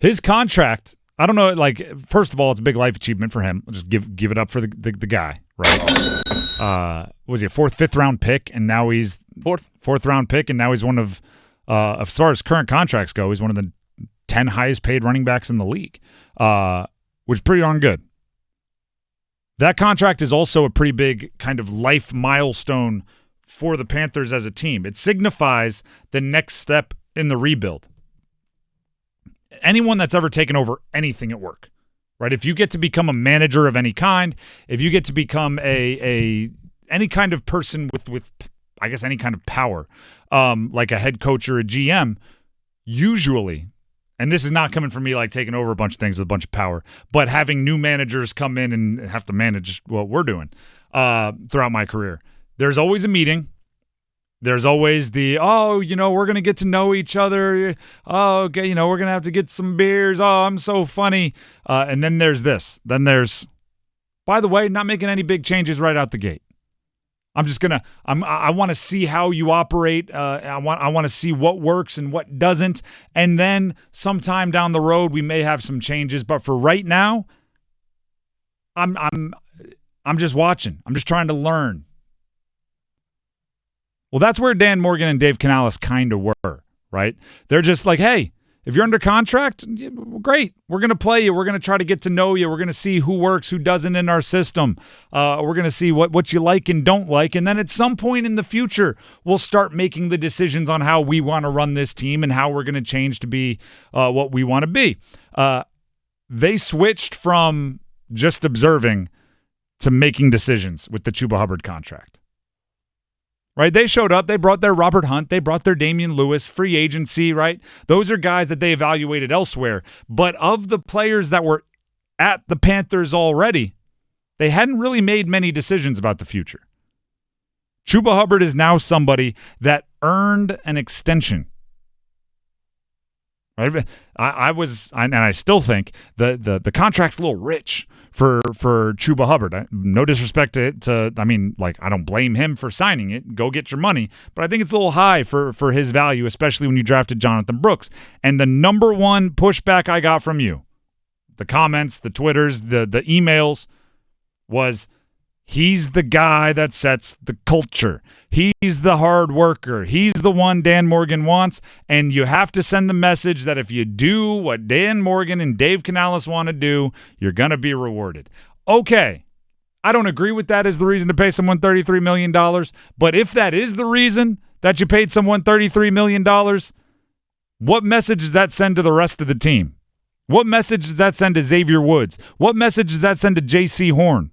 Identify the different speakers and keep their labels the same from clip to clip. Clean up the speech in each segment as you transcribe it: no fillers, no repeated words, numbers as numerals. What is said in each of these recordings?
Speaker 1: His contract, I don't know, like, first of all, it's a big life achievement for him. Just give it up for the guy, right? Was he a fifth round pick, and now he's fourth round pick, and now he's one of, as far as current contracts go, he's one of the 10 highest paid running backs in the league, which is pretty darn good. That contract is also a pretty big kind of life milestone for the Panthers as a team. It signifies the next step in the rebuild. Anyone that's ever taken over anything at work, right? If you get to become a manager of any kind, if you get to become any kind of person with I guess any kind of power, like a head coach or a GM, usually, and this is not coming from me like taking over a bunch of things with a bunch of power, but having new managers come in and have to manage what we're doing throughout my career. There's always a meeting. There's always the, we're going to get to know each other. Oh, okay, we're going to have to get some beers. Oh, I'm so funny. And then there's this. Then there's, by the way, not making any big changes right out the gate. I want to see how you operate. I want to see what works and what doesn't. And then sometime down the road, we may have some changes. But for right now, I'm just watching. I'm just trying to learn. Well, that's where Dan Morgan and Dave Canales kind of were, right? They're just like, hey, if you're under contract, great. We're going to play you. We're going to try to get to know you. We're going to see who works, who doesn't in our system. We're going to see what you like and don't like. And then at some point in the future, we'll start making the decisions on how we want to run this team and how we're going to change to be what we want to be. They switched from just observing to making decisions with the Chuba Hubbard contract. Right? They showed up. They brought their Robert Hunt. They brought their Damian Lewis, free agency, right? Those are guys that they evaluated elsewhere. But of the players that were at the Panthers already, they hadn't really made many decisions about the future. Chuba Hubbard is now somebody that earned an extension. Right? I still think the contract's a little rich for Chuba Hubbard. No disrespect to I don't blame him for signing it. Go get your money. But I think it's a little high for his value, especially when you drafted Jonathon Brooks. And the number one pushback I got from you, the comments, the Twitters, the emails, was he's the guy that sets the culture. He's the hard worker. He's the one Dan Morgan wants. And you have to send the message that if you do what Dan Morgan and Dave Canales want to do, you're going to be rewarded. Okay. I don't agree with that as the reason to pay someone $33 million. But if that is the reason that you paid someone $33 million, what message does that send to the rest of the team? What message does that send to Xavier Woods? What message does that send to J.C. Horn?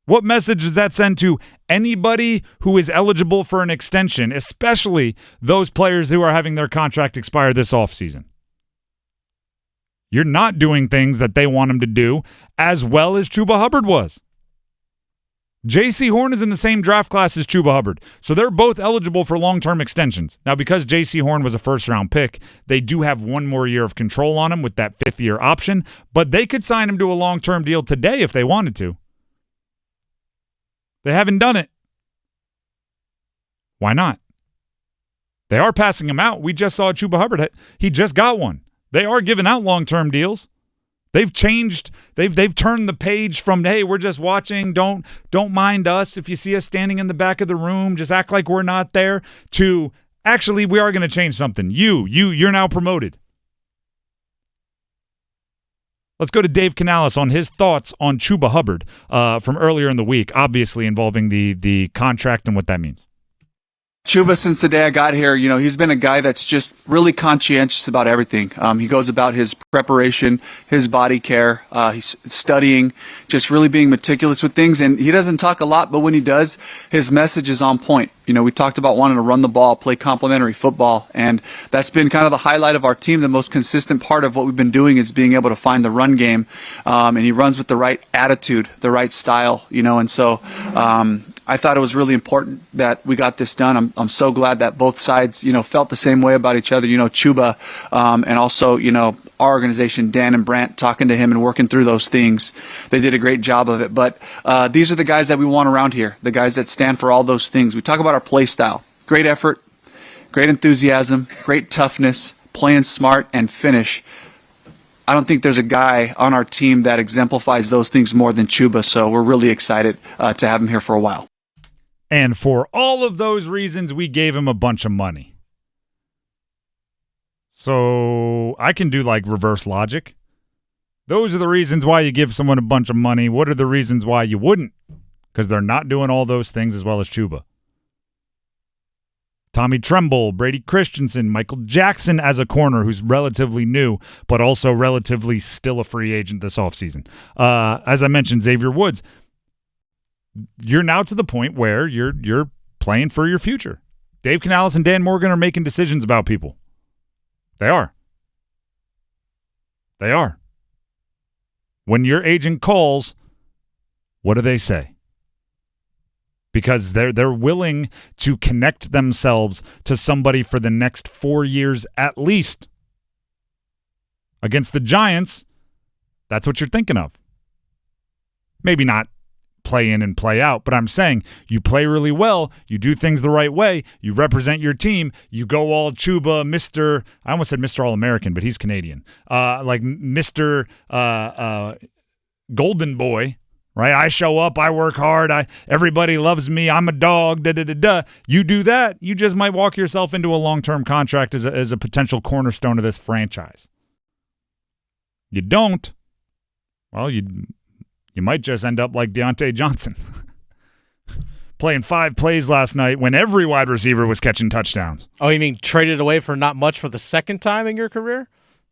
Speaker 1: What message does that send to anybody who is eligible for an extension, especially those players who are having their contract expire this offseason? You're not doing things that they want them to do as well as Chuba Hubbard was. J.C. Horn is in the same draft class as Chuba Hubbard, so they're both eligible for long-term extensions. Now, because J.C. Horn was a first-round pick, they do have one more year of control on him with that fifth-year option, but they could sign him to a long-term deal today if they wanted to. They haven't done it. Why not? They are passing him out. We just saw Chuba Hubbard. He just got one. They are giving out long-term deals. They've changed. They've turned the page from, hey, we're just watching. Don't mind us. If you see us standing in the back of the room, just act like we're not there, to actually, we are going to change something. You're now promoted. Let's go to Dave Canales on his thoughts on Chuba Hubbard from earlier in the week, obviously involving the contract and what that means.
Speaker 2: Chuba, since the day I got here, he's been a guy that's just really conscientious about everything. He goes about his preparation, his body care, he's studying, just really being meticulous with things. And he doesn't talk a lot, but when he does, his message is on point. We talked about wanting to run the ball, play complementary football, and that's been kind of the highlight of our team. The most consistent part of what we've been doing is being able to find the run game, and he runs with the right attitude, the right style, and so I thought it was really important that we got this done. I'm so glad that both sides, felt the same way about each other. Chuba, and also, our organization, Dan and Brant, talking to him and working through those things. They did a great job of it. But these are the guys that we want around here, the guys that stand for all those things. We talk about our play style. Great effort, great enthusiasm, great toughness, playing smart, and finish. I don't think there's a guy on our team that exemplifies those things more than Chuba. So we're really excited to have him here for a while.
Speaker 1: And for all of those reasons, we gave him a bunch of money. So I can do like reverse logic. Those are the reasons why you give someone a bunch of money. What are the reasons why you wouldn't? Because they're not doing all those things as well as Chuba. Tommy Tremble, Brady Christensen, Michael Jackson as a corner who's relatively new, but also relatively still a free agent this offseason. As I mentioned, Xavier Woods. You're now to the point where you're playing for your future. Dave Canales and Dan Morgan are making decisions about people. They are. They are. When your agent calls, what do they say? Because they're willing to connect themselves to somebody for the next 4 years at least. Against the Giants, that's what you're thinking of. Maybe not play in and play out, but I'm saying you play really well, you do things the right way, you represent your team, you go all Chuba, Mr. I almost said Mr. All-American, but he's Canadian. Like Mr. Golden Boy, right? I show up, I work hard, everybody loves me, I'm a dog, da-da-da-da. You do that, you just might walk yourself into a long-term contract as a potential cornerstone of this franchise. You don't, well, you might just end up like Deontay Johnson. Playing 5 plays last night when every wide receiver was catching touchdowns.
Speaker 3: Oh, you mean traded away for not much for the second time in your career?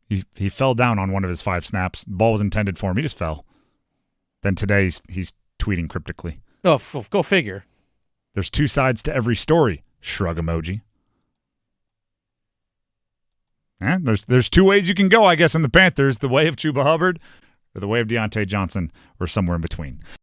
Speaker 1: He fell down on one of his 5 snaps. The ball was intended for him. He just fell. Then today he's tweeting cryptically.
Speaker 3: Oh, go figure.
Speaker 1: There's 2 sides to every story. Shrug emoji. There's 2 ways you can go, I guess, in the Panthers. The way of Chuba Hubbard or the way of Deontay Johnson or somewhere in between.